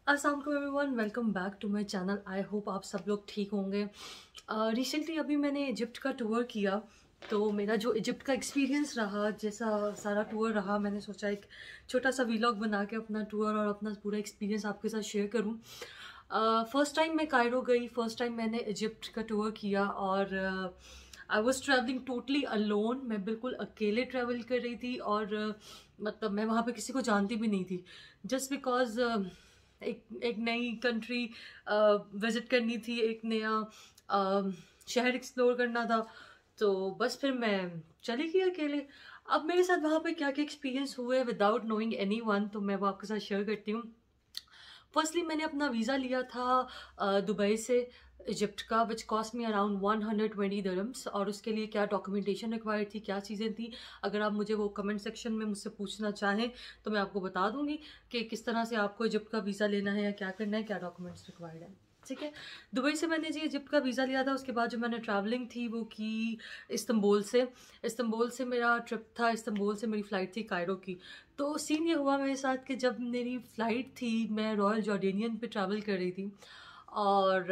अस्सलाम वालेकुम everyone, welcome back to my channel. I hope आप सब लोग ठीक होंगे। रिसेंटली अभी मैंने इजिप्ट का टूर किया, तो मेरा जो इजिप्ट का एक्सपीरियंस रहा, जैसा सारा टूर रहा, मैंने सोचा एक छोटा सा व्लॉग बना के अपना टूर और अपना पूरा एक्सपीरियंस आपके साथ शेयर करूं। फ़र्स्ट टाइम मैं कायरो गई, फ़र्स्ट टाइम मैंने इजिप्ट का टूर किया और I was travelling totally alone. मैं बिल्कुल अकेले ट्रैवल कर रही थी और मतलब मैं वहाँ पे किसी को जानती भी नहीं थी, जस्ट बिकॉज एक नई कंट्री विज़िट करनी थी, एक नया शहर एक्सप्लोर करना था। तो बस फिर मैं चली गई अकेले। अब मेरे साथ वहाँ पे क्या क्या एक्सपीरियंस हुए विदाउट नोइंग एनी वन, तो मैं वो आपके साथ शेयर करती हूँ। फर्स्टली मैंने अपना वीज़ा लिया था दुबई से इजिप्ट का, which cost me around 120 dirhams. और उसके लिए क्या डॉक्यूमेंटेशन रिक्वायर्ड थी, क्या चीज़ें थी, अगर आप मुझे वो कमेंट सेक्शन में मुझसे पूछना चाहें तो मैं आपको बता दूंगी कि किस तरह से आपको इजिप्ट का वीज़ा लेना है या क्या करना है, क्या डॉक्यूमेंट्स रिक्वायर्ड है। ठीक है, दुबई से मैंने जी इजिप्ट का वीज़ा लिया था। उसके बाद जो मैंने ट्रैवलिंग थी वो की इस्तंबुल से। इस्तंबुल से मेरा ट्रिप था, इस्तंबुल से मेरी फ़्लाइट थी कायरो की। तो सीन ये हुआ मेरे साथ कि जब मेरी फ़्लाइट थी, मैं रॉयल जॉर्डेनियन पे ट्रैवल कर रही थी और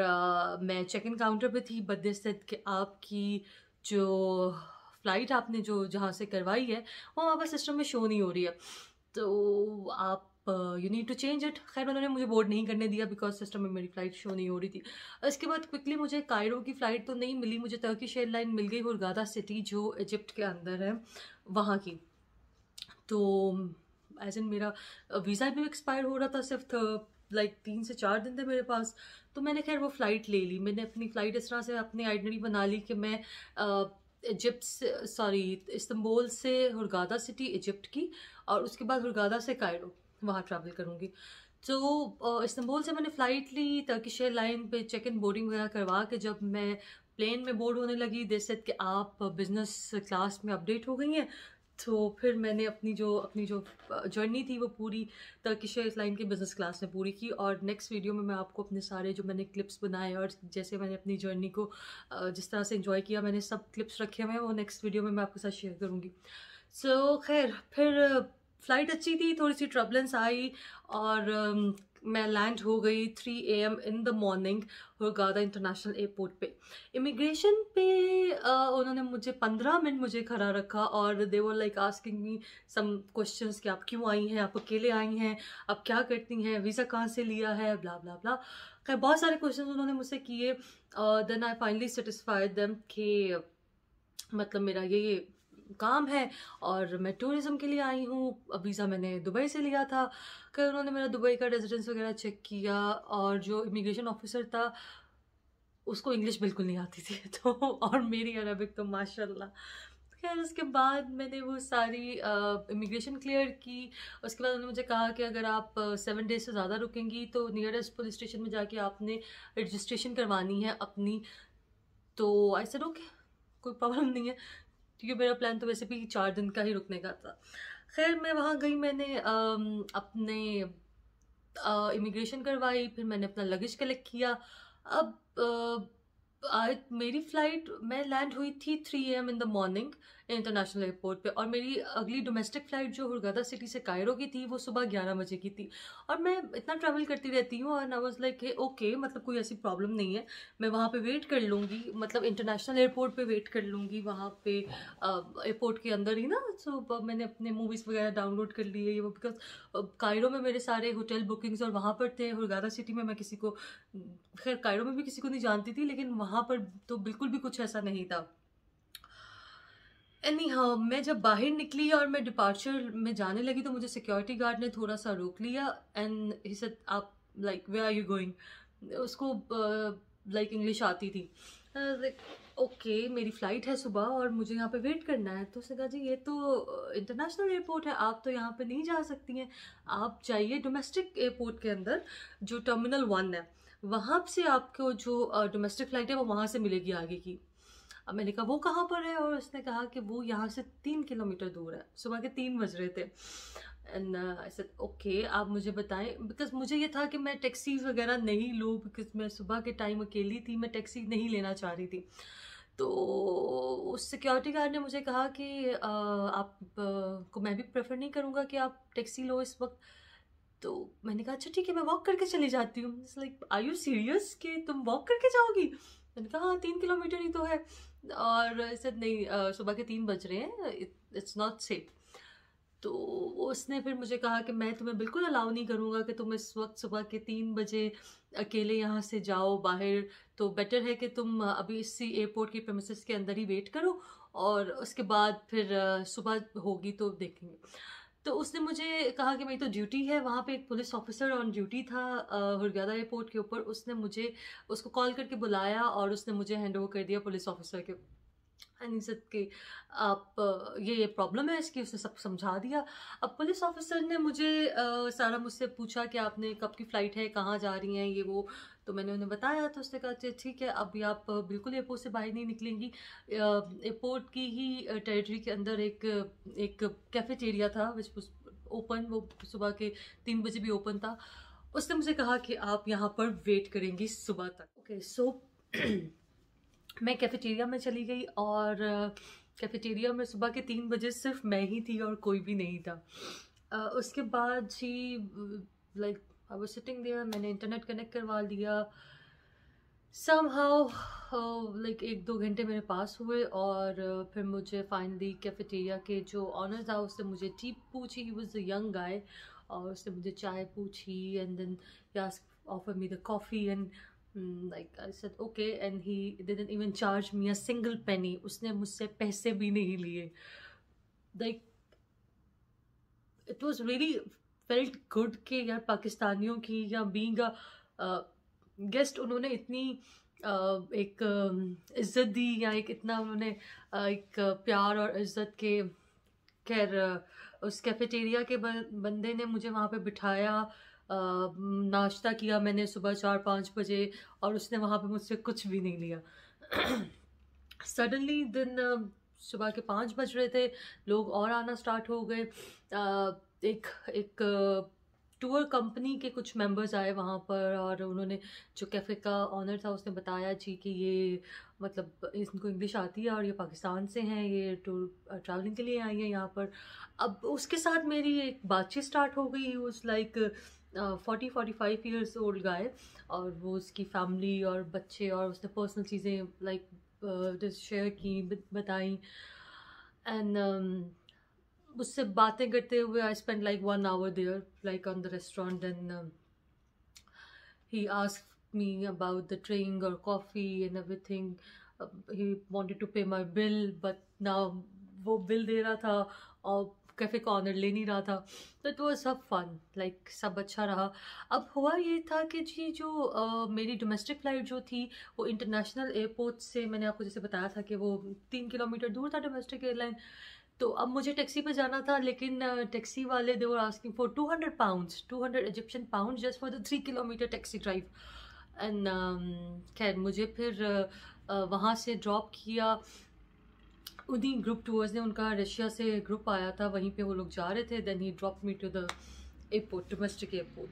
मैं चेक इन काउंटर पे थी, बट दे सेड कि आपकी जो फ़्लाइट आपने जो जहाँ से करवाई है वो हमारे पास सिस्टम में शो नहीं हो रही है, तो आप you need to change it. खैर उन्होंने मुझे बोर्ड नहीं करने दिया बिकॉज सिस्टम में मेरी फ़्लाइट शो नहीं हो रही थी। इसके बाद क्विकली मुझे कायरो की फ़्लाइट तो नहीं मिली, मुझे टर्किश एयरलाइन मिल गई, हुरगादा सिटी जो इजिप्ट के अंदर है वहाँ की। तो एज इन मेरा वीज़ा भी एक्सपायर हो रहा था, सिर्फ लाइक 3 से 4 दिन थे मेरे पास। तो मैंने खैर वो फ़्लाइट ले ली। मैंने अपनी फ़्लाइट इस तरह से अपनी आइडनी बना ली कि मैं इजिप्ट से, सॉरी, इस्तंबुल से हुरगादा सिटी इजिप्ट की, और उसके बाद हुरगादा से कायरो वहाँ ट्रैवल करूँगी। तो इस्तंबुल से मैंने फ़्लाइट ली टर्किश एयरलाइन पे, चेक इन बोर्डिंग वगैरह करवा के जब मैं प्लेन में बोर्ड होने लगी, दे सेड कि आप बिज़नेस क्लास में अपडेट हो गई हैं। तो फिर मैंने अपनी जो जर्नी थी वो पूरी टर्किश एयरलाइन की बिज़नेस क्लास में पूरी की। और नेक्स्ट वीडियो में मैं आपको अपने सारे जो मैंने क्लिप्स बनाए और जैसे मैंने अपनी जर्नी को जिस तरह से एंजॉय किया, मैंने सब क्लिप्स रखे हुए हैं, वो नेक्स्ट वीडियो में मैं आपके साथ शेयर करूँगी। सो खैर फिर फ़्लाइट अच्छी थी, थोड़ी सी ट्रबलेंस आई और मैं लैंड हो गई 3 AM in the morning Hurghada international airport पे। इमिग्रेशन पे उन्होंने मुझे 15 मिनट मुझे खड़ा रखा और they were like asking me some questions कि आप क्यों आई हैं, आप अकेले आई हैं, आप क्या करती हैं, वीज़ा कहाँ से लिया है, ब्ला ब्ला ब्ला। खैर बहुत सारे क्वेश्चंस उन्होंने मुझसे किए। Then I finally satisfied them कि मतलब मेरा ये काम है और मैं टूरिज्म के लिए आई हूँ। वीज़ा मैंने दुबई से लिया था। फिर उन्होंने मेरा दुबई का रेजिडेंस वगैरह चेक किया और जो इमिग्रेशन ऑफिसर था उसको इंग्लिश बिल्कुल नहीं आती थी तो और मेरी अरबिक तो माशाल्लाह। खैर उसके बाद मैंने वो सारी इमिग्रेशन क्लियर की। उसके बाद उन्होंने मुझे कहा कि अगर आप 7 डेज से ज़्यादा रुकेंगी तो नियरेस्ट पुलिस स्टेशन में जाके आपने रजिस्ट्रेशन करवानी है अपनी। तो आई सेड ओके, कोई प्रॉब्लम नहीं है, क्योंकि मेरा प्लान तो वैसे भी 4 दिन का ही रुकने का था। खैर मैं वहाँ गई, मैंने अपने इमिग्रेशन करवाई, फिर मैंने अपना लगेज कलेक्ट किया। अब आज मेरी फ़्लाइट, मैं लैंड हुई थी 3 AM in the morning international airport पे, और मेरी अगली डोमेस्टिक फ़्लाइट जो हुरगादा सिटी से कायरो की थी वो सुबह 11 बजे की थी। और मैं इतना ट्रैवल करती रहती हूँ और आई वाज लाइक ओके, मतलब कोई ऐसी प्रॉब्लम नहीं है, मैं वहाँ पे वेट कर लूँगी, मतलब इंटरनेशनल एयरपोर्ट पे वेट कर लूँगी, वहाँ पे एयरपोर्ट के अंदर ही ना। सो मैंने अपने मूवीज़ वगैरह डाउनलोड कर लिए ये वो, बिकॉज कायरो में मेरे सारे होटल बुकिंग्स और वहाँ पर थे। हुरगादा सिटी में मैं किसी को, खैर कायरो में भी किसी को नहीं जानती थी, लेकिन वहाँ पर तो बिल्कुल भी कुछ ऐसा नहीं था। एनी हाँ, मैं जब बाहर निकली और मैं डिपार्चर में जाने लगी तो मुझे सिक्योरिटी गार्ड ने थोड़ा सा रोक लिया एंड ही सेड आप like where are you going. उसको लाइक इंग्लिश आती थी। लाइक ओके, मेरी फ़्लाइट है सुबह और मुझे यहाँ पे वेट करना है। तो उसने कहा जी ये तो इंटरनेशनल एयरपोर्ट है, आप तो यहाँ पे नहीं जा सकती हैं, आप जाइए डोमेस्टिक एयरपोर्ट के अंदर जो टर्मिनल 1 है, वहाँ से आपको जो डोमेस्टिक फ़्लाइट है वो वहाँ से मिलेगी आगे की। अब मैंने कहा वो कहाँ पर है, और उसने कहा कि वो यहाँ से 3 किलोमीटर दूर है। सुबह के 3 बज रहे थे एंड आई सेड ओके, आप मुझे बताएं, बिकॉज मुझे ये था कि मैं टैक्सी वगैरह नहीं लूँ, बिकॉज मैं सुबह के टाइम अकेली थी, मैं टैक्सी नहीं लेना चाह रही थी। तो उस सिक्योरिटी गार्ड ने मुझे कहा कि आप को मैं भी प्रेफर नहीं करूँगा कि आप टैक्सी लो इस वक्त। तो मैंने कहा अच्छा ठीक है मैं वॉक करके चली जाती हूँ। It's like are you serious कि तुम वॉक करके जाओगी? मैंने कहा हाँ 3 किलोमीटर ही तो है। और ऐसे नहीं सुबह के 3 बज रहे हैं, इट्स नॉट सेफ। तो उसने फिर मुझे कहा कि मैं तुम्हें बिल्कुल अलाउ नहीं करूँगा कि तुम इस वक्त सुबह के 3 बजे अकेले यहाँ से जाओ बाहर। तो बेटर है कि तुम अभी इसी एयरपोर्ट की प्रेमिसेस के अंदर ही वेट करो और उसके बाद फिर सुबह होगी तो देखेंगे। तो उसने मुझे कहा कि मेरी तो ड्यूटी है, वहाँ पे एक पुलिस ऑफिसर ऑन ड्यूटी था हुरगादा एयरपोर्ट के ऊपर। उसने मुझे उसको कॉल करके बुलाया और उसने मुझे हैंड ओवर कर दिया पुलिस ऑफिसर के। अनिसत के आप ये प्रॉब्लम है इसकी, उसने सब समझा दिया। अब पुलिस ऑफिसर ने मुझे सारा मुझसे पूछा कि आपने कब की फ़्लाइट है, कहाँ जा रही हैं, ये वो। तो मैंने उन्हें बताया तो उसने कहा अच्छा ठीक है अभी आप बिल्कुल एयरपोर्ट से बाहर नहीं निकलेंगी। एयरपोर्ट की ही टेरिटरी के अंदर एक कैफेटेरिया था विच ओपन, वो सुबह के 3 बजे भी ओपन था। उसने मुझे कहा कि आप यहाँ पर वेट करेंगी सुबह तक। ओके सो मैं कैफेटेरिया में चली गई और कैफेटेरिया में सुबह के 3 बजे सिर्फ मैं ही थी और कोई भी नहीं था। उसके बाद जी like I was sitting there, मैंने इंटरनेट कनेक्ट करवा लिया। समहाउ लाइक 1-2 घंटे मेरे पास हुए और फिर मुझे फाइनली कैफेटेरिया के जो ऑनर था उससे मुझे टी पूछी। He was a young guy और उसने मुझे चाय पूछी and then he asked offer me the coffee and like I said okay and he didn't even charge me a single penny. उसने मुझसे पैसे भी नहीं लिए। like it was really felt good कि यार पाकिस्तानियों की या बीइंग अ गेस्ट उन्होंने इतनी एक इज्जत दी या एक इतना उन्होंने एक प्यार और इज्जत के। खैर उस कैफेटेरिया के बंदे ने मुझे वहाँ पे बिठाया, नाश्ता किया मैंने सुबह 4-5 बजे और उसने वहाँ पे मुझसे कुछ भी नहीं लिया। सडनली दिन सुबह के 5 बज रहे थे, लोग और आना स्टार्ट हो गए। एक टूर कंपनी के कुछ मेंबर्स आए वहाँ पर और उन्होंने, जो कैफ़े का ऑनर था उसने बताया जी कि ये मतलब इनको इंग्लिश आती है और ये पाकिस्तान से हैं, ये टूर ट्रैवलिंग के लिए आई हैं यहाँ पर। अब उसके साथ मेरी एक बातचीत स्टार्ट हो गई। उस लाइक 40-45 ईयर्स ओल्ड गाय और वो उसकी फैमिली और बच्चे और उसने पर्सनल चीज़ें लाइक शेयर की, बताई एंड उससे बातें करते हुए I spend like 1 hour there like on the restaurant and he asked me about the drink और coffee and everything. He wanted to pay my bill but now वो bill दे रहा था और कैफ़े का ऑनर ले नहीं रहा था। तो इट वाज सब फन, लाइक सब अच्छा रहा। अब हुआ ये था कि जी जो मेरी डोमेस्टिक फ़्लाइट जो थी वो इंटरनेशनल एयरपोर्ट से, मैंने आपको जैसे बताया था कि वो 3 किलोमीटर दूर था डोमेस्टिक एयरलाइन। तो अब मुझे टैक्सी पे जाना था लेकिन टैक्सी वाले they were asking for 200 pounds, 200 Egyptian pound just for the 3 kilometre taxi drive. And खैर मुझे फिर वहाँ से ड्रॉप किया उन्हीं ग्रुप टूर्स ने, उनका रशिया से ग्रुप आया था, वहीं पे वो लोग जा रहे थे। Then he drop me to the airport, domestic airport.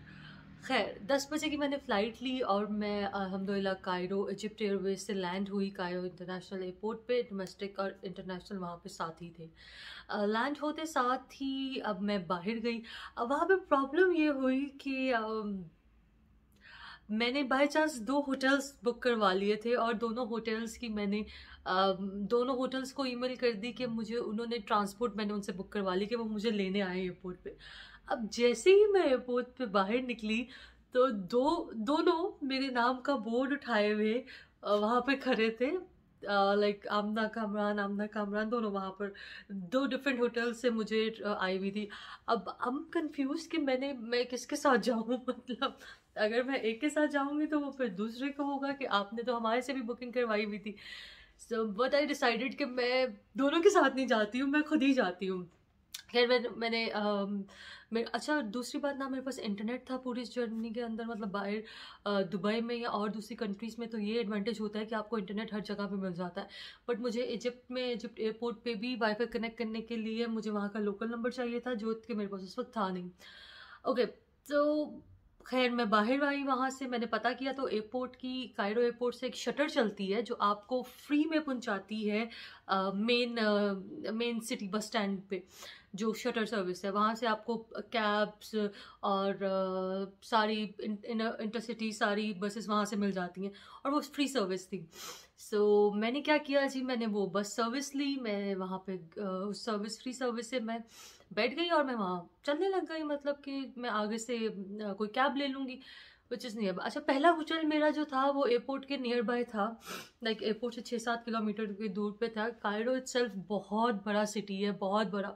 खैर 10 बजे की मैंने फ़्लाइट ली और मैं अल्हम्दुलिल्लाह कायरो इजिप्ट एयरवेज से लैंड हुई कायरो इंटरनेशनल एयरपोर्ट पे। डोमेस्टिक और इंटरनेशनल वहाँ पे साथ ही थे। लैंड होते साथ ही अब मैं बाहर गई। अब वहाँ पे प्रॉब्लम ये हुई कि मैंने बाय चांस 2 होटल्स बुक करवा लिए थे और दोनों होटल्स की मैंने दोनों होटल्स को ईमेल कर दी कि मुझे उन्होंने ट्रांसपोर्ट मैंने उनसे बुक करवा ली कि वो मुझे लेने आए एयरपोर्ट पे। अब जैसे ही मैं एयरपोर्ट पे बाहर निकली तो दोनों मेरे नाम का बोर्ड उठाए हुए वहाँ पे खड़े थे, लाइक आमना कामरान दोनों वहाँ पर 2 डिफरेंट होटल से मुझे आई हुई थी। अब I'm कंफ्यूज कि मैं किसके साथ जाऊँ मतलब अगर मैं एक के साथ जाऊँगी तो वो फिर दूसरे को होगा कि आपने तो हमारे से भी बुकिंग करवाई हुई थी। सो बट आई डिसाइडेड कि मैं दोनों के साथ नहीं जाती हूँ, मैं खुद ही जाती हूँ। खैर मैंने अच्छा दूसरी बात ना, मेरे पास इंटरनेट था पूरी इस जर्नी के अंदर, मतलब बाहर दुबई में या और दूसरी कंट्रीज़ में तो ये एडवांटेज होता है कि आपको इंटरनेट हर जगह पे मिल जाता है। बट मुझे इजिप्ट एयरपोर्ट पे भी वाईफाई कनेक्ट करने के लिए मुझे वहाँ का लोकल नंबर चाहिए था जो कि मेरे पास उस वक्त था नहीं। ओके तो खैर मैं बाहर आई, वहाँ से मैंने पता किया तो एयरपोर्ट की, कायरो एयरपोर्ट से एक शटर चलती है जो आपको फ्री में पहुँचाती है मेन सिटी बस स्टैंड पे। जो शटर सर्विस है, वहाँ से आपको कैब्स और सारी इंटरसिटी सारी बसेस वहाँ से मिल जाती हैं, और वो फ्री सर्विस थी। सो मैंने क्या किया जी, मैंने वो बस सर्विस ली। मैं वहाँ पे उस सर्विस फ्री सर्विस से मैं बैठ गई और मैं वहाँ चलने लग गई, मतलब कि मैं आगे से कोई कैब ले लूँगी, विच इज़ नियर। अच्छा, पहला होटल मेरा जो था वो एयरपोर्ट के नियर बाय था, लाइक एयरपोर्ट से 6-7 किलोमीटर की दूर पे था। कायरो इटसेल्फ बहुत बड़ा सिटी है, बहुत बड़ा।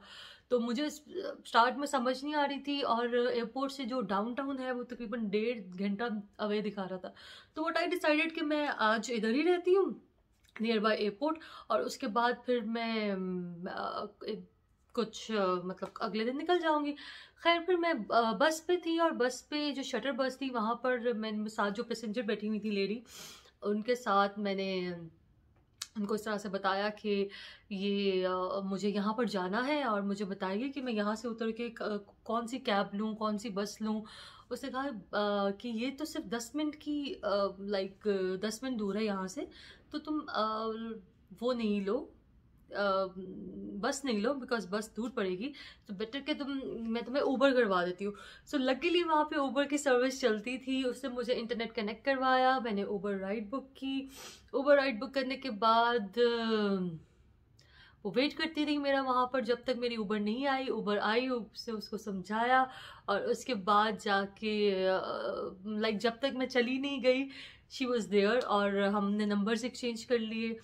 तो मुझे स्टार्ट में समझ नहीं आ रही थी, और एयरपोर्ट से जो डाउनटाउन है वो तकरीबन 1.5 घंटा अवे दिखा रहा था। तो व्हाट आई डिसाइडेड कि मैं आज इधर ही रहती हूँ, नियर बाय एयरपोर्ट, और उसके बाद फिर मैं कुछ मतलब अगले दिन निकल जाऊंगी। खैर, फिर मैं बस पे थी, और बस पे जो शटर बस थी वहाँ पर मैंने साथ जो पैसेंजर बैठी हुई थी लेडी, उनके साथ मैंने उनको इस तरह से बताया कि ये मुझे यहाँ पर जाना है, और मुझे बताइए कि मैं यहाँ से उतर के कौन सी कैब लूँ, कौन सी बस लूँ। उसने कहा कि ये तो सिर्फ 10 मिनट की, लाइक 10 मिनट दूर है यहाँ से, तो तुम वो नहीं लो, बस नहीं लो, बिकॉज बस दूर पड़ेगी, तो बेटर कि मैं तुम्हें ऊबर करवा देती हूँ। सो लकीली वहाँ पे ऊबर की सर्विस चलती थी, उससे मुझे इंटरनेट कनेक्ट करवाया, मैंने ऊबर राइड बुक की। ऊबर राइड बुक करने के बाद वो वेट करती रही मेरा वहाँ पर, जब तक मेरी ऊबर नहीं आई। ऊबर आई, उससे उसको समझाया, और उसके बाद जाके लाइक जब तक मैं चली नहीं गई, शी वॉज देयर, और हमने नंबर्स एक्सचेंज कर लिए,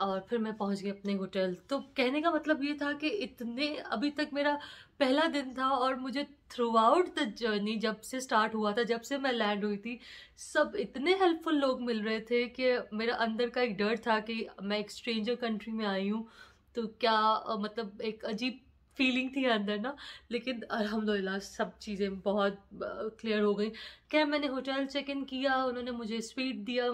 और फिर मैं पहुंच गई अपने होटल। तो कहने का मतलब ये था कि इतने, अभी तक मेरा पहला दिन था, और मुझे थ्रू आउट द जर्नी, जब से स्टार्ट हुआ था, जब से मैं लैंड हुई थी, सब इतने हेल्पफुल लोग मिल रहे थे कि मेरा अंदर का एक डर था कि मैं एक स्ट्रेंजर कंट्री में आई हूँ, तो क्या मतलब एक अजीब फीलिंग थी अंदर ना। लेकिन अल्हम्दुलिल्लाह सब चीज़ें बहुत क्लियर हो गई। क्या, मैंने होटल चेक इन किया, उन्होंने मुझे स्वीट दिया,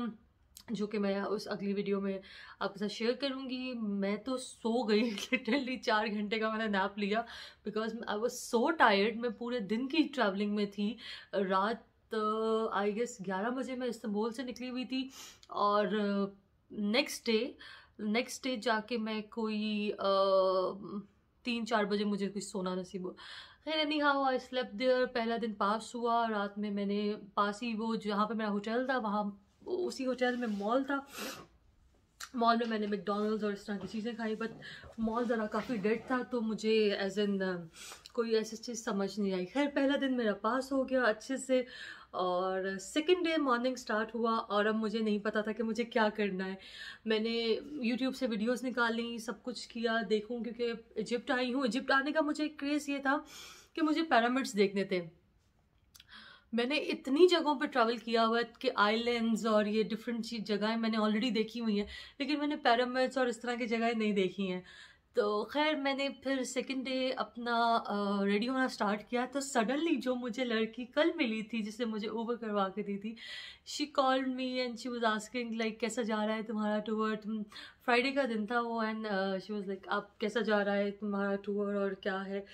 जो कि मैं उस अगली वीडियो में आपके साथ शेयर करूँगी। मैं तो सो गई लिटरली 4 घंटे का मैंने नैप लिया, because I was so tired. मैं पूरे दिन की ट्रैवलिंग में थी। रात आई गेस 11 बजे मैं इस्तांबुल से निकली हुई थी, और नेक्स्ट डे जाके मैं कोई 3-4 बजे मुझे कुछ सोना नसीब हुआ। खैर, anyhow I slept there. पहला दिन पास हुआ। रात में मैंने पास ही वो जहाँ पे मेरा होटल था, वहाँ उसी होटल में मॉल था। मॉल में मैंने मैकडॉनल्ड्स और इस तरह की चीज़ें खाई, बट मॉल ज़रा काफ़ी डेड था, तो मुझे एज एन कोई ऐसी चीज़ समझ नहीं आई। खैर, पहला दिन मेरा पास हो गया अच्छे से, और सेकंड डे मॉर्निंग स्टार्ट हुआ, और अब मुझे नहीं पता था कि मुझे क्या करना है। मैंने यूट्यूब से वीडियोस निकाली, सब कुछ किया देखूं, क्योंकि इजिप्ट आई हूँ। इजिप्ट आने का मुझे क्रेज़ ये था कि मुझे पिरामिड्स देखने थे। मैंने इतनी जगहों पर ट्रैवल किया हुआ है कि आइलैंड्स और ये डिफरेंट जगहें मैंने ऑलरेडी देखी हुई हैं, लेकिन मैंने पिरामिड्स और इस तरह की जगहें नहीं देखी हैं। तो खैर, मैंने फिर सेकंड डे अपना रेडी होना स्टार्ट किया, तो सडनली जो मुझे लड़की कल मिली थी, जिसे मुझे ओवर करवा के दी थी, she called me and she was asking like कैसा जा रहा है तुम्हारा टूर। फ्राइडे का दिन था वो, एंड शी वाज लाइक आप कैसा जा रहा है तुम्हारा टूर, और क्या है,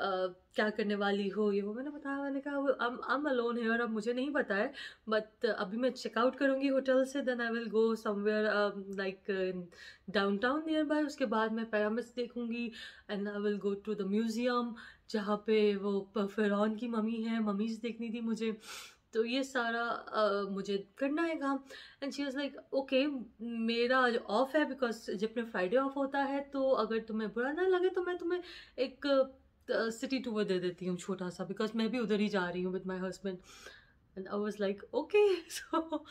क्या करने वाली हो, ये वो। मैंने बताया, मैंने कहा आई एम अलोन हियर, अब मुझे नहीं पता है, बट अभी मैं चेकआउट करूँगी होटल से, then I will go somewhere like downtown nearby. उसके बाद मैं पिरामिड्स देखूँगी, and I will go to the museum, जहाँ पे वो फ़िरौन की मम्मी है, मम्मीज़ देखनी थी मुझे। तो ये सारा मुझे करना है काम। And she was like okay, मेरा आज ऑफ है, बिकॉज जब में फ्राइडे ऑफ होता है, तो अगर तुम्हें बुरा ना लगे तो मैं तुम्हें एक सिटी टूर दे देती हूँ छोटा सा, बिकॉज मैं भी उधर ही जा रही हूँ with my husband. And I was like okay. So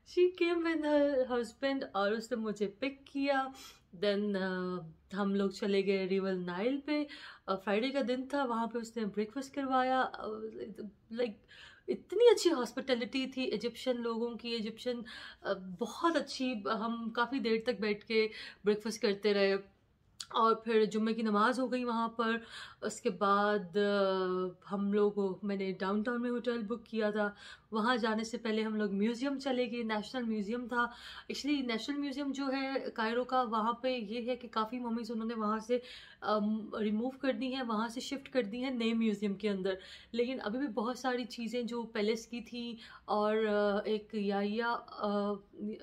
she came with her husband, और उसने मुझे पिक किया। देन हम लोग चले गए रिवर नाइल पे। फ्राइडे का दिन था, वहाँ पे उसने ब्रेकफास्ट करवाया। लाइक इतनी अच्छी हॉस्पिटैलिटी थी इजिप्शियन लोगों की, इजिप्शियन बहुत अच्छी। हम काफ़ी देर तक बैठ के ब्रेकफास्ट करते रहे, और फिर जुम्मे की नमाज़ हो गई वहाँ पर। उसके बाद हम लोग, मैंने डाउनटाउन में होटल बुक किया था। वहाँ जाने से पहले हम लोग म्यूज़ियम चले गए। नेशनल म्यूज़ियम था। एक्चुअली नेशनल म्यूज़ियम जो है कायरो का, वहाँ पे ये है कि काफ़ी मम्मीज़ उन्होंने वहाँ से रिमूव कर दी हैं, वहाँ से शिफ्ट कर दी हैं नए म्यूज़ियम के अंदर। लेकिन अभी भी बहुत सारी चीज़ें जो पैलेस की थी, और एक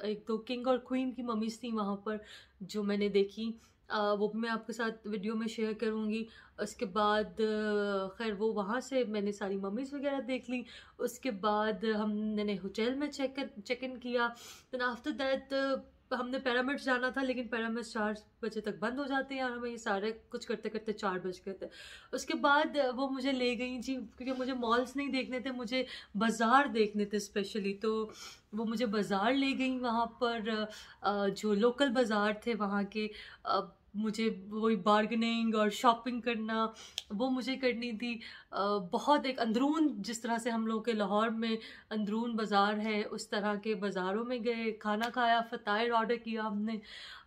एक दो किंग और क्वीन की मम्मीज़ थी वहाँ पर, जो मैंने देखी। वो भी मैं आपके साथ वीडियो में शेयर करूँगी। उसके बाद खैर वो वहाँ से मैंने सारी मम्मीज़ वगैरह देख ली। उसके बाद मैंने होटल में चेक इन किया। देन आफ्टर दैट हमने पिरामिड्स जाना था, लेकिन पिरामिड्स 4 बजे तक बंद हो जाते हैं और हमें ये सारे कुछ करते करते 4 बज गए थे। उसके बाद वो मुझे ले गई जी, क्योंकि मुझे मॉल्स नहीं देखने थे, मुझे बाज़ार देखने थे स्पेशली। तो वो मुझे बाज़ार ले गई। वहाँ पर जो लोकल बाज़ार थे वहाँ के, मुझे वही बार्गेनिंग और शॉपिंग करना वो मुझे करनी थी। बहुत एक अंदरून, जिस तरह से हम लोग के लाहौर में अंदरून बाज़ार है, उस तरह के बाज़ारों में गए, खाना खाया, फ़तायर ऑर्डर किया हमने,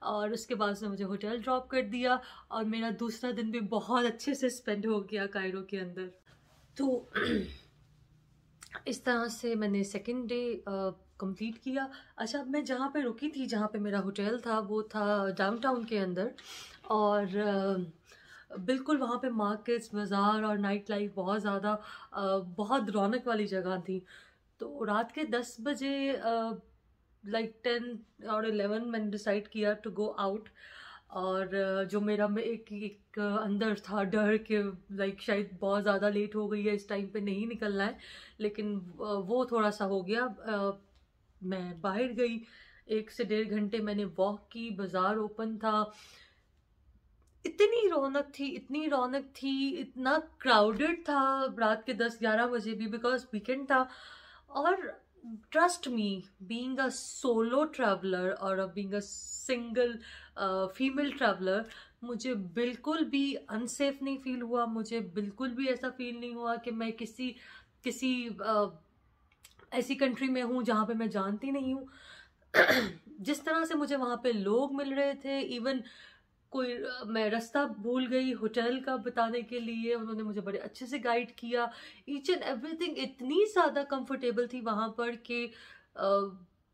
और उसके बाद से मुझे होटल ड्रॉप कर दिया। और मेरा दूसरा दिन भी बहुत अच्छे से स्पेंड हो गया कायरो के अंदर। तो इस तरह से मैंने सेकंड डे कंप्लीट किया। अच्छा, मैं जहाँ पे रुकी थी, जहाँ पे मेरा होटल था, वो था डाउनटाउन के अंदर। और बिल्कुल वहाँ पे मार्केट्स, बाज़ार और नाइट लाइफ बहुत ज़्यादा, बहुत रौनक वाली जगह थी। तो रात के 10 बजे लाइक 10 और 11 मैंने डिसाइड किया टू गो आउट। और जो मेरा में एक अंदर था डर कि लाइक शायद बहुत ज़्यादा लेट हो गई है, इस टाइम पे नहीं निकलना है, लेकिन वो थोड़ा सा हो गया। मैं बाहर गई, 1 से 1.5 घंटे मैंने वॉक की, बाज़ार ओपन था, इतनी रौनक थी, इतनी रौनक थी, इतना क्राउडेड था रात के 10-11 बजे भी, बिकॉज वीकेंड था। और trust me, being a solo traveller और being a single female traveller, मुझे बिल्कुल भी अनसेफ नहीं फील हुआ। मुझे बिल्कुल भी ऐसा फील नहीं हुआ कि मैं किसी किसी ऐसी कंट्री में हूँ जहाँ पे मैं जानती नहीं हूँ। जिस तरह से मुझे वहाँ पे लोग मिल रहे थे, इवन कोई मैं रास्ता भूल गई होटल का बताने के लिए, उन्होंने मुझे बड़े अच्छे से गाइड किया। ईच एंड एवरीथिंग इतनी ज़्यादा कंफर्टेबल थी वहाँ पर कि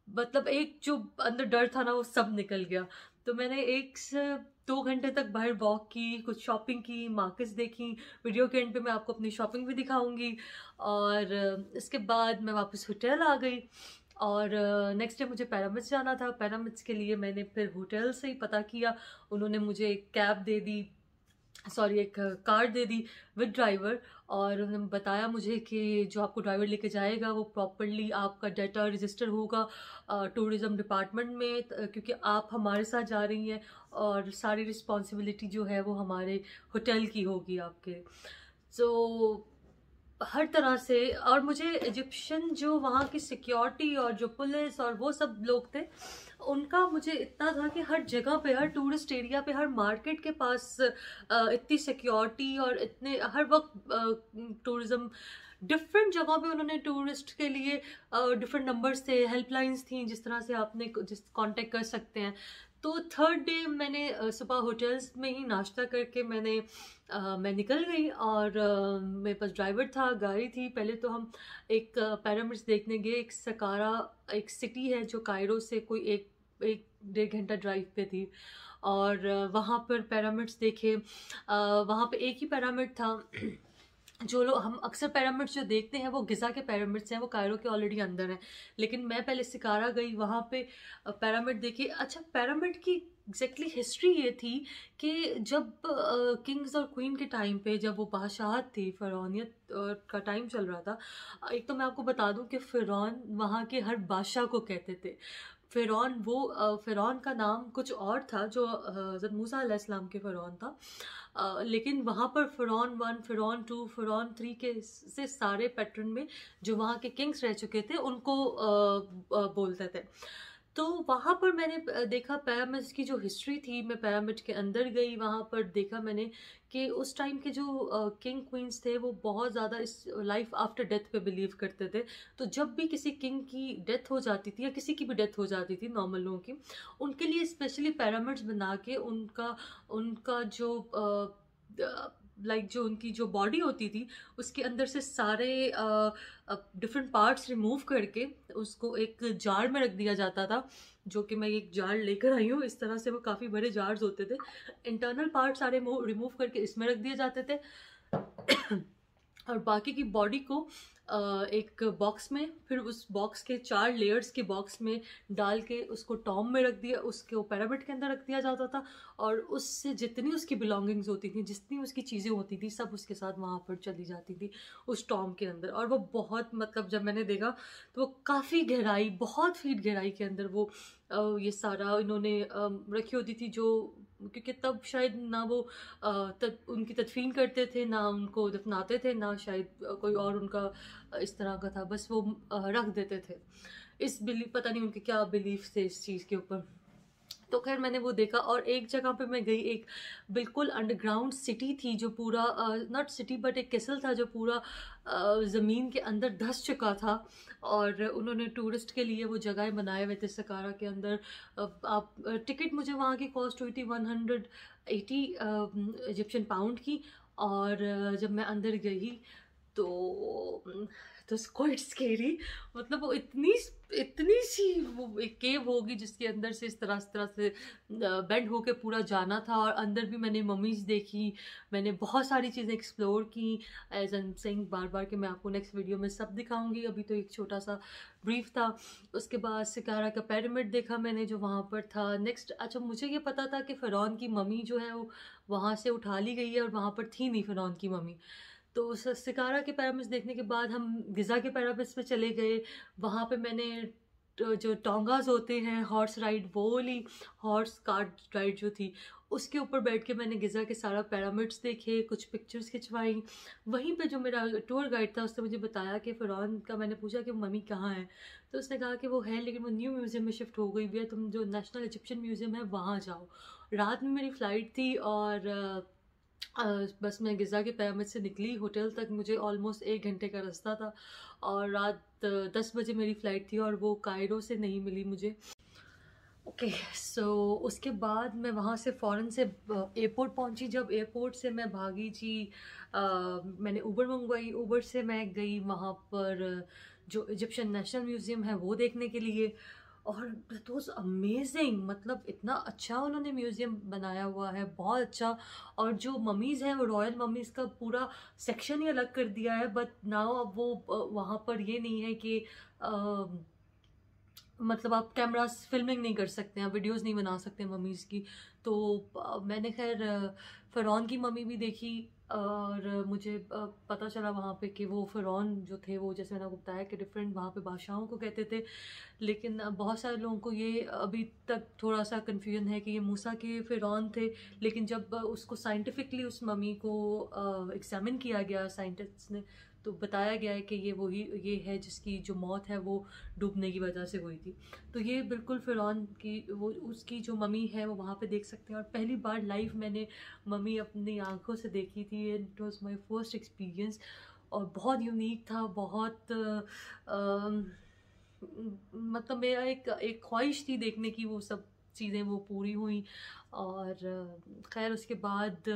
मतलब एक जो अंदर डर था ना, वो सब निकल गया। तो मैंने 1 से 2 घंटे तक बाहर वॉक की, कुछ शॉपिंग की, मार्केट्स देखी। वीडियो के एंड पे मैं आपको अपनी शॉपिंग भी दिखाऊंगी। और इसके बाद मैं वापस होटल आ गई। और नेक्स्ट डे मुझे पैरामिड्स जाना था। पैरामिड्स के लिए मैंने फिर होटल से ही पता किया, उन्होंने मुझे एक कैब दे दी, सॉरी एक car they the with driver. और उन्होंने बताया मुझे कि जो आपको ड्राइवर लेके जाएगा वो प्रॉपरली आपका डाटा रजिस्टर होगा टूरिज़्म डिपार्टमेंट में, क्योंकि आप हमारे साथ जा रही हैं और सारी रिस्पॉन्सिबिलिटी जो है वो हमारे होटल की होगी आपके। सो हर तरह से। और मुझे इजिप्शियन जो वहाँ की सिक्योरिटी और जो पुलिस और वो सब लोग थे, उनका मुझे इतना था कि हर जगह पे, हर टूरिस्ट एरिया पे, हर मार्केट के पास इतनी सिक्योरिटी और इतने हर वक्त टूरिज्म डिफरेंट जगहों पे उन्होंने टूरिस्ट के लिए डिफरेंट नंबर्स थे, हेल्पलाइंस थी, जिस तरह से आपने जिस कांटेक्ट कर सकते हैं। तो थर्ड डे मैंने सुबह होटल्स में ही नाश्ता करके मैं निकल गई। और मेरे पास ड्राइवर था, गाड़ी थी। पहले तो हम एक पिरामिड्स देखने गए। एक सकारा एक सिटी है जो कायरो से कोई 1-1.5 घंटा ड्राइव पे थी। और वहाँ पर पिरामिड्स देखे। वहाँ पे एक ही पिरामिड था। जो लोग हम अक्सर पिरामिड्स जो देखते हैं वो गिज़ा के पिरामिड्स हैं, वो कायरो के ऑलरेडी अंदर हैं। लेकिन मैं पहले सिकारा गई, वहाँ पे पिरामिड देखी। अच्छा, पिरामिड की एग्जैक्टली हिस्ट्री ये थी कि जब किंग्स और क्वीन के टाइम पे, जब वो बादशाहत थी, फ़िरौनियत का टाइम चल रहा था। एक तो मैं आपको बता दूं कि फ़िरौन वहाँ के हर बादशाह को कहते थे फ़िरौन। वो फ़िरौन का नाम कुछ और था जो हज़रत मूसा अलैहिस्सलाम के फ़िरौन था। लेकिन वहाँ पर फ़िरौन 1, फ़िरौन 2, फ़िरौन 3 के से सारे पैटर्न में जो वहाँ के किंग्स रह चुके थे उनको बोलते थे। तो वहाँ पर मैंने देखा पिरामिड्स की जो हिस्ट्री थी। मैं पिरामिड के अंदर गई, वहाँ पर देखा मैंने कि उस टाइम के जो किंग क्वींस थे वो बहुत ज़्यादा इस लाइफ आफ्टर डेथ पे बिलीव करते थे। तो जब भी किसी किंग की डेथ हो जाती थी या किसी की भी डेथ हो जाती थी नॉर्मल लोगों की, उनके लिए स्पेशली पिरामिड्स बना के उनका उनका जो लाइक जो उनकी जो बॉडी होती थी उसके अंदर से सारे डिफरेंट पार्ट्स रिमूव करके उसको एक जार में रख दिया जाता था। जो कि मैं एक जार लेकर आई हूँ। इस तरह से वो काफ़ी बड़े जार्स होते थे। इंटरनल पार्ट सारे रिमूव करके इसमें रख दिए जाते थे। और बाकी की बॉडी को एक बॉक्स में, फिर उस बॉक्स के 4 लेयर्स के बॉक्स में डाल के उसको टॉम में रख दिया, उसके पिरामिड के अंदर रख दिया जाता था। और उससे जितनी उसकी बिलोंगिंग्स होती थी, जितनी उसकी चीज़ें होती थी, सब उसके साथ वहाँ पर चली जाती थी उस टॉम के अंदर। और वो बहुत, मतलब जब मैंने देखा तो वो काफ़ी गहराई, बहुत फीट गहराई के अंदर वो ये सारा इन्होंने रखी होती थी। जो क्योंकि तब शायद ना वो उनकी तदफीन करते थे, ना उनको दफनाते थे, ना शायद कोई और उनका इस तरह का था, बस वो रख देते थे। इस बिलीफ, पता नहीं उनके क्या बिलीफ थे इस चीज़ के ऊपर। तो खैर मैंने वो देखा। और एक जगह पे मैं गई, एक बिल्कुल अंडरग्राउंड सिटी थी जो पूरा, नॉट सिटी बट एक कैसल था जो पूरा ज़मीन के अंदर धंस चुका था। और उन्होंने टूरिस्ट के लिए वो जगह बनाए हुए थे सकारा के अंदर। आप टिकट, मुझे वहाँ की कॉस्ट हुई थी 180 इजिप्शियन पाउंड की। और जब मैं अंदर गई तो तो क्वाइट स्केरी। मतलब वो इतनी इतनी सी वो एक केव होगी जिसके अंदर से इस तरह से बेंड होके पूरा जाना था। और अंदर भी मैंने ममीज देखी, मैंने बहुत सारी चीज़ें एक्सप्लोर की। एज आई एम सेइंग बार बार कि मैं आपको नेक्स्ट वीडियो में सब दिखाऊंगी, अभी तो एक छोटा सा ब्रीफ था। उसके बाद सिकारा का पिरामिड देखा मैंने जो वहाँ पर था। नेक्स्ट, अच्छा मुझे ये पता था कि फ़िरौन की मम्मी जो है वो वहाँ से उठा ली गई है और वहाँ पर थी नहीं फ़िरौन की मम्मी। तो सिकारा के पिरामिड्स देखने के बाद हम गिज़ा के पिरामिड्स पे चले गए। वहाँ पे मैंने जो टोंगास होते हैं, हॉर्स राइड, वो वाली हॉर्स कार्ट राइड जो थी, उसके ऊपर बैठ के मैंने गिज़ा के सारा पिरामिड्स देखे, कुछ पिक्चर्स खिंचवाई। वहीं पे जो मेरा टूर गाइड था उसने मुझे बताया कि फ़िरौन का, मैंने पूछा कि मम्मी कहाँ है, तो उसने कहा कि वो है लेकिन वो न्यू म्यूज़ियम में शिफ्ट हो गई भी है, तुम जो नेशनल इजिप्शियन म्यूज़ियम है वहाँ जाओ। रात में मेरी फ़्लाइट थी और बस मैं गिज़ा के पिरामिड से निकली, होटल तक मुझे ऑलमोस्ट 1 घंटे का रास्ता था। और रात 10 बजे मेरी फ़्लाइट थी और वो कायरो से नहीं मिली मुझे। ओके, सो उसके बाद मैं वहाँ से फ़ौरन से एयरपोर्ट पहुँची। जब एयरपोर्ट से मैं भागी जी, मैंने ऊबर मंगवाई। ऊबर से मैं गई वहाँ पर जो इजिप्शियन नेशनल म्यूज़ियम है वो देखने के लिए। और दैट वाज अमेजिंग, मतलब इतना अच्छा उन्होंने म्यूज़ियम बनाया हुआ है, बहुत अच्छा। और जो ममीज़ हैं वो रॉयल ममीज़ का पूरा सेक्शन ही अलग कर दिया है। बट नाउ अब वो वहाँ पर ये नहीं है कि मतलब आप कैमरा फिल्मिंग नहीं कर सकते हैं, वीडियोस नहीं बना सकते मम्मीज़ की। तो मैंने खैर फ़िरौन की मम्मी भी देखी। और मुझे पता चला वहाँ पे कि वो फ़िरौन जो थे वो, जैसे मैंने आपको बताया कि डिफरेंट वहाँ पे बादशाहों को कहते थे। लेकिन बहुत सारे लोगों को ये अभी तक थोड़ा सा कन्फ्यूजन है कि ये मूसा के फ़िरौन थे। लेकिन जब उसको साइंटिफिकली उस मम्मी को एग्जामिन किया गया साइंटिस्ट ने, तो बताया गया है कि ये वही ये है जिसकी जो मौत है वो डूबने की वजह से हुई थी। तो ये बिल्कुल फ़िरौन की वो उसकी जो मम्मी है वो वहाँ पे देख सकते हैं। और पहली बार लाइव मैंने मम्मी अपनी आंखों से देखी थी। It was my first experience और बहुत यूनिक था, बहुत मतलब मेरा एक ख्वाहिश थी देखने की, वो सब चीज़ें वो पूरी हुई। और खैर उसके बाद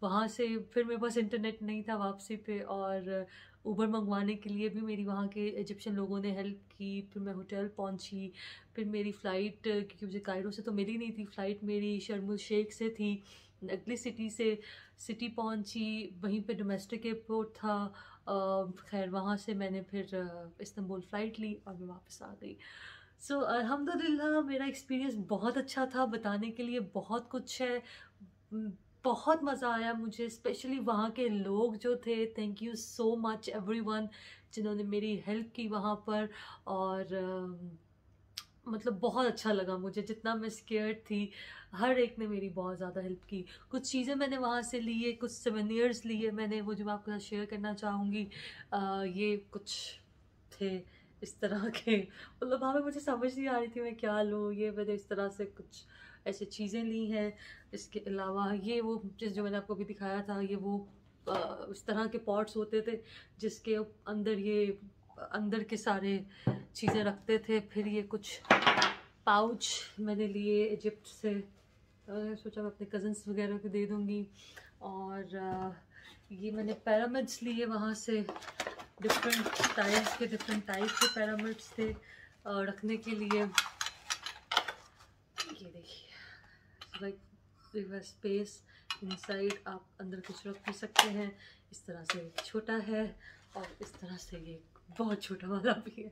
वहाँ से फिर मेरे पास इंटरनेट नहीं था वापसी पे, और ऊबर मंगवाने के लिए भी मेरी वहाँ के इजिप्शियन लोगों ने हेल्प की। फिर मैं होटल पहुँची, फिर मेरी फ़्लाइट, क्योंकि मुझे कायरो से तो मिली नहीं थी फ़्लाइट, मेरी शर्म उल शेख से थी, अगली सिटी से सिटी पहुँची। वहीं पे डोमेस्टिक एयरपोर्ट था। खैर वहाँ से मैंने फिर इस्तांबुल फ़्लाइट ली और मैं वापस आ गई। सो अल्हम्दुलिल्लाह मेरा एक्सपीरियंस बहुत अच्छा था, बताने के लिए बहुत कुछ है। उम, बहुत मज़ा आया मुझे, स्पेशली वहाँ के लोग जो थे, thank you so much everyone जिन्होंने मेरी हेल्प की वहाँ पर। और मतलब बहुत अच्छा लगा मुझे, जितना मैं स्केयर्ड थी हर एक ने मेरी बहुत ज़्यादा हेल्प की। कुछ चीज़ें मैंने वहाँ से लिए, कुछ सोवेनियर्स लिए मैंने, वो जो मैं आपके साथ शेयर करना चाहूँगी। ये कुछ थे इस तरह के, मतलब वहाँ पे मुझे समझ नहीं आ रही थी मैं क्या लूँ। ये मैंने इस तरह से कुछ ऐसी चीज़ें ली हैं। इसके अलावा ये वो जो मैंने आपको अभी दिखाया था, ये वो इस तरह के पॉट्स होते थे जिसके अंदर ये अंदर के सारे चीज़ें रखते थे। फिर ये कुछ पाउच मैंने लिए इजिप्ट से, सोचा मैं अपने कज़न्स वगैरह को दे दूँगी। और ये मैंने पिरामिड्स लिए वहाँ से, डिफरेंट स्टाइल्स के, डिफरेंट टाइप के पिरामिड्स थे रखने के लिए। ये देखिए, लाइक स्पेस, इनसाइड आप अंदर कुछ रख भी सकते हैं। इस तरह से छोटा है और इस तरह से ये बहुत छोटा वाला भी है।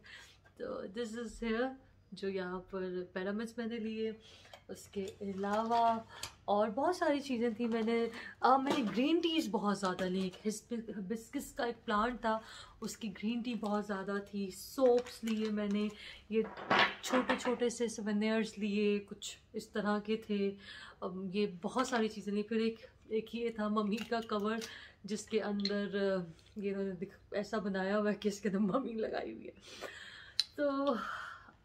तो दिस इज़ हेयर जो यहाँ पर पिरामिड्स मैंने लिए। उसके अलावा और बहुत सारी चीज़ें थी। मैंने ग्रीन टीज़ बहुत ज़्यादा ली। हिबिस्कस का एक प्लांट था, उसकी ग्रीन टी बहुत ज़्यादा थी। सोप्स लिए मैंने, ये छोटे छोटे से सवेनियर्स लिए, कुछ इस तरह के थे। ये बहुत सारी चीज़ें ली। फिर एक ये था मम्मी का कवर, जिसके अंदर ये इन्होंने ऐसा बनाया हुआ है कि इसके अंदर मम्मी लगाई हुई है। तो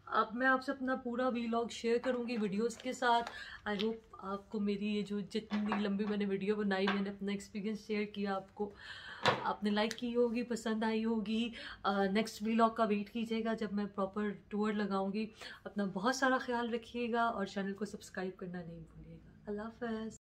अब मैं आपसे अपना पूरा वीलॉग शेयर करूँगी वीडियोस के साथ। आई होप आपको मेरी ये जो जितनी लंबी मैंने वीडियो बनाई, मैंने अपना एक्सपीरियंस शेयर किया, आपको आपने लाइक की होगी, पसंद आई होगी। नेक्स्ट वीलॉग का वेट कीजिएगा जब मैं प्रॉपर टूर लगाऊंगी। अपना बहुत सारा ख्याल रखिएगा और चैनल को सब्सक्राइब करना नहीं भूलिएगा। अल्लाह हाफ़िज़।